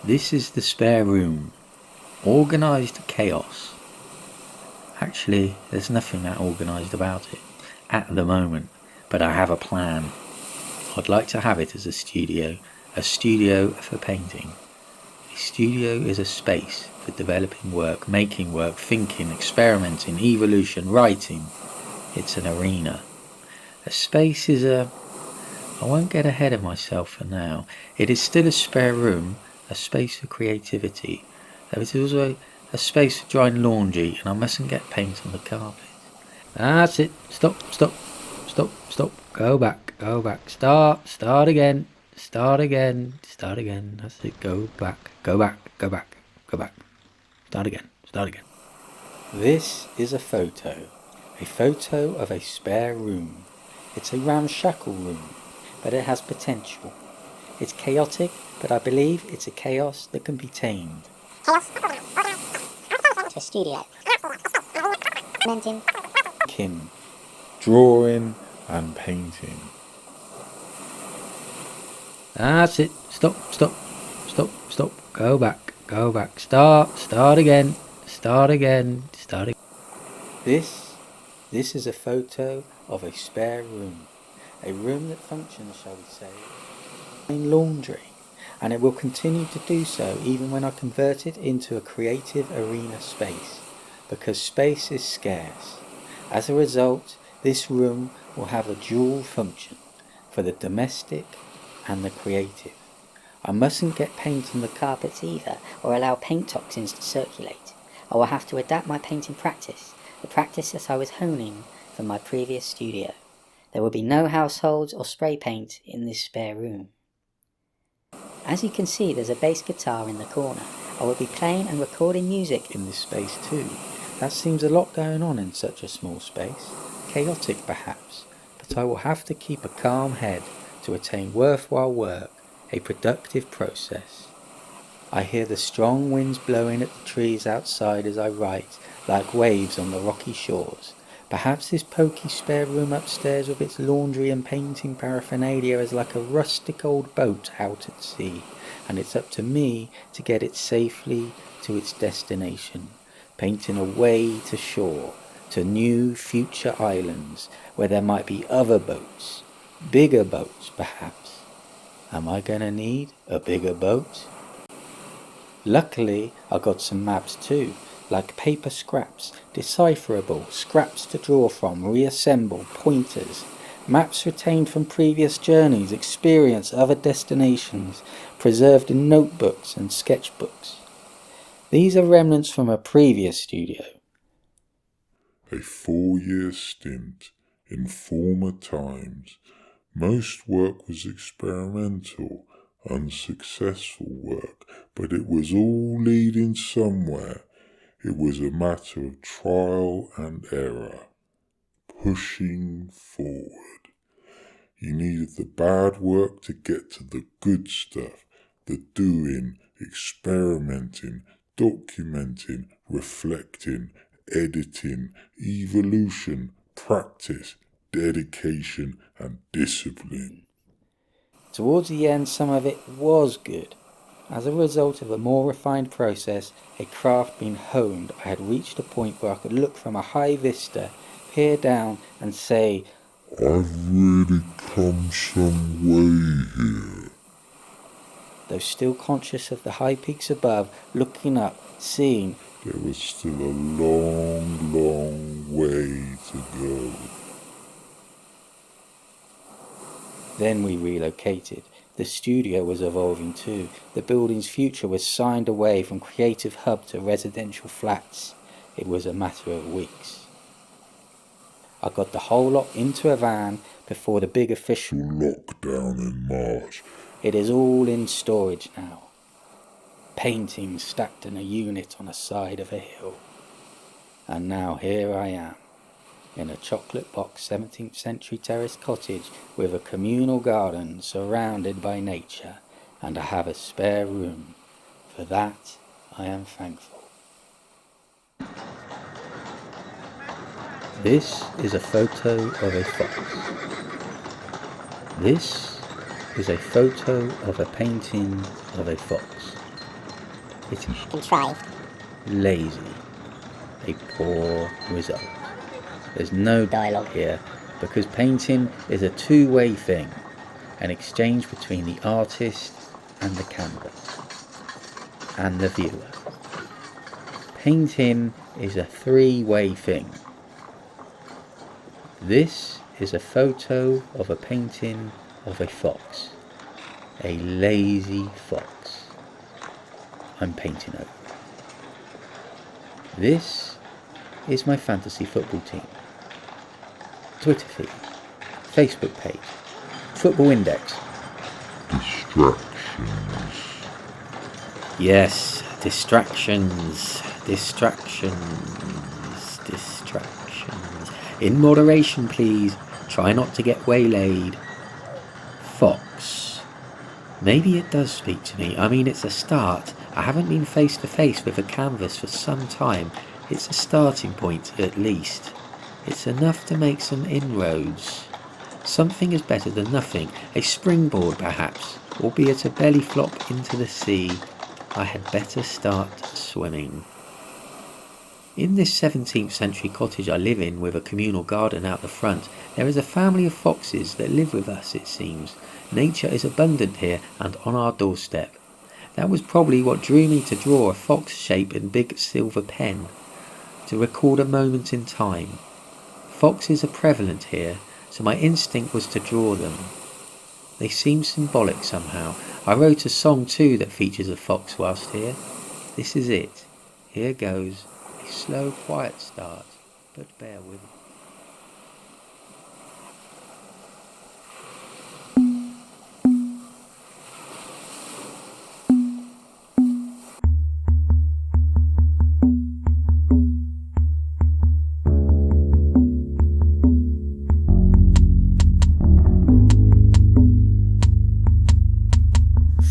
This is the spare room. Organised chaos. Actually, there's nothing that organised about it at the moment, but I have a plan. I'd like to have it as a studio for painting. A studio is a space for developing work, making work, thinking, experimenting, evolution, writing. It's an arena. A space is I won't get ahead of myself for now. It is still a spare room, a space for creativity. There is also a space for drying laundry, and I mustn't get paint on the carpet. That's it. Stop. Go back. Start again. Start again. That's it. Go back. Start again. This is a photo of a spare room. It's a ramshackle room, but it has potential. It's chaotic, but I believe it's a chaos that can be tamed. A studio. Thinking, drawing and painting. That's it. Stop. Go back. Start again. This is a photo of a spare room. A room that functions, shall we say, in laundry. And it will continue to do so even when I convert it into a creative arena space, because space is scarce. As a result, this room will have a dual function for the domestic and the creative. I mustn't get paint on the carpets either, or allow paint toxins to circulate. I will have to adapt my painting practice, the practice that I was honing from my previous studio. There will be no households or spray paint in this spare room. As you can see, there's a bass guitar in the corner. I will be playing and recording music in this space too. That seems a lot going on in such a small space. Chaotic perhaps, but I will have to keep a calm head to attain worthwhile work, a productive process. I hear the strong winds blowing at the trees outside as I write, like waves on the rocky shores. Perhaps this poky spare room upstairs with its laundry and painting paraphernalia is like a rustic old boat out at sea, and it's up to me to get it safely to its destination, painting a way to shore, to new future islands where there might be other boats, bigger boats perhaps. Am I going to need a bigger boat? Luckily, I got some maps too, like paper scraps, decipherable, scraps to draw from, reassemble, pointers, maps retained from previous journeys, experience, other destinations, preserved in notebooks and sketchbooks. These are remnants from a previous studio. A 4-year stint in former times. Most work was experimental, unsuccessful work, but it was all leading somewhere. It was a matter of trial and error, pushing forward. You needed the bad work to get to the good stuff, the doing, experimenting, documenting, reflecting, editing, evolution, practice, dedication and discipline. Towards the end, some of it was good. As a result of a more refined process, a craft being honed, I had reached a point where I could look from a high vista, peer down and say, I've really come some way here. Though still conscious of the high peaks above, looking up, seeing there was still a long, long way to go. Then we relocated. The studio was evolving too. The building's future was signed away from creative hub to residential flats. It was a matter of weeks. I got the whole lot into a van before the big official lockdown in March. It is all in storage now. Paintings stacked in a unit on the side of a hill. And now here I am, in a chocolate box 17th century terrace cottage with a communal garden surrounded by nature, and I have a spare room. For that I am thankful. This is a photo of a fox. This is a photo of a painting of a fox. It's contrived, lazy. A poor result. There's no dialogue here because painting is a two-way thing, an exchange between the artist and the canvas and the viewer. Painting is a three-way thing. This is a photo of a painting of a fox, a lazy fox. I'm painting over. This is my fantasy football team. Twitter feed, Facebook page, Football Index. Distractions. Yes, distractions. In moderation, please. Try not to get waylaid. Fox. Maybe it does speak to me. I mean, it's a start. I haven't been face to face with a canvas for some time. It's a starting point, at least. It's enough to make some inroads. Something is better than nothing. A springboard, perhaps, albeit a belly flop into the sea. I had better start swimming. In this 17th century cottage I live in with a communal garden out the front, there is a family of foxes that live with us, it seems. Nature is abundant here and on our doorstep. That was probably what drew me to draw a fox shape in big silver pen, to record a moment in time. Foxes are prevalent here, so my instinct was to draw them. They seem symbolic somehow. I wrote a song too that features a fox whilst here. This is it. Here goes. A slow, quiet start, but bear with it.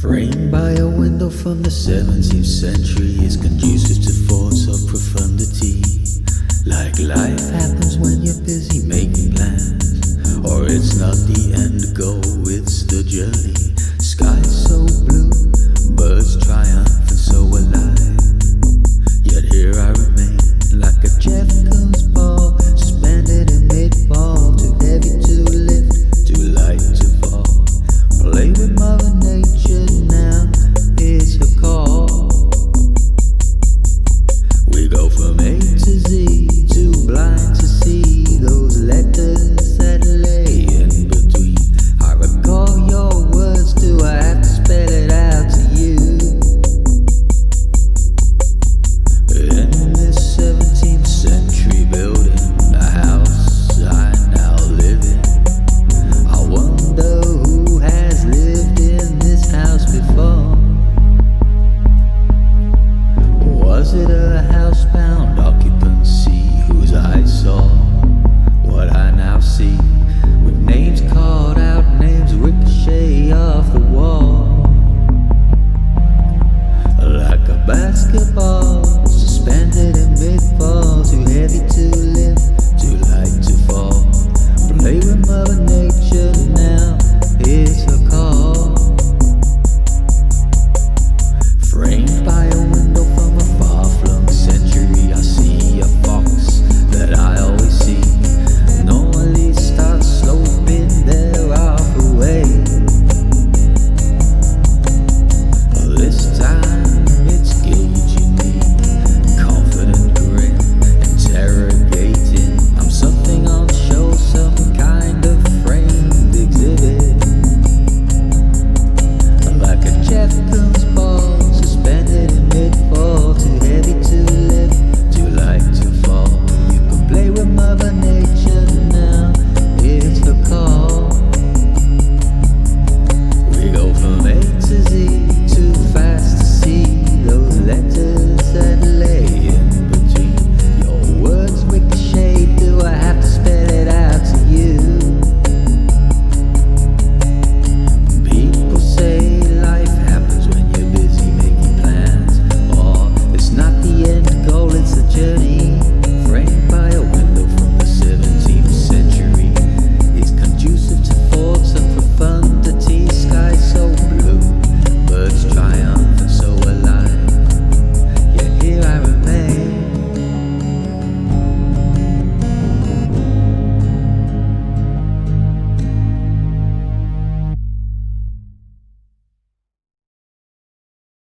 Framed by a window from the 17th century is conducive to thoughts of profundity. Like life happens when you're busy making plans, or it's not the end goal, it's the journey.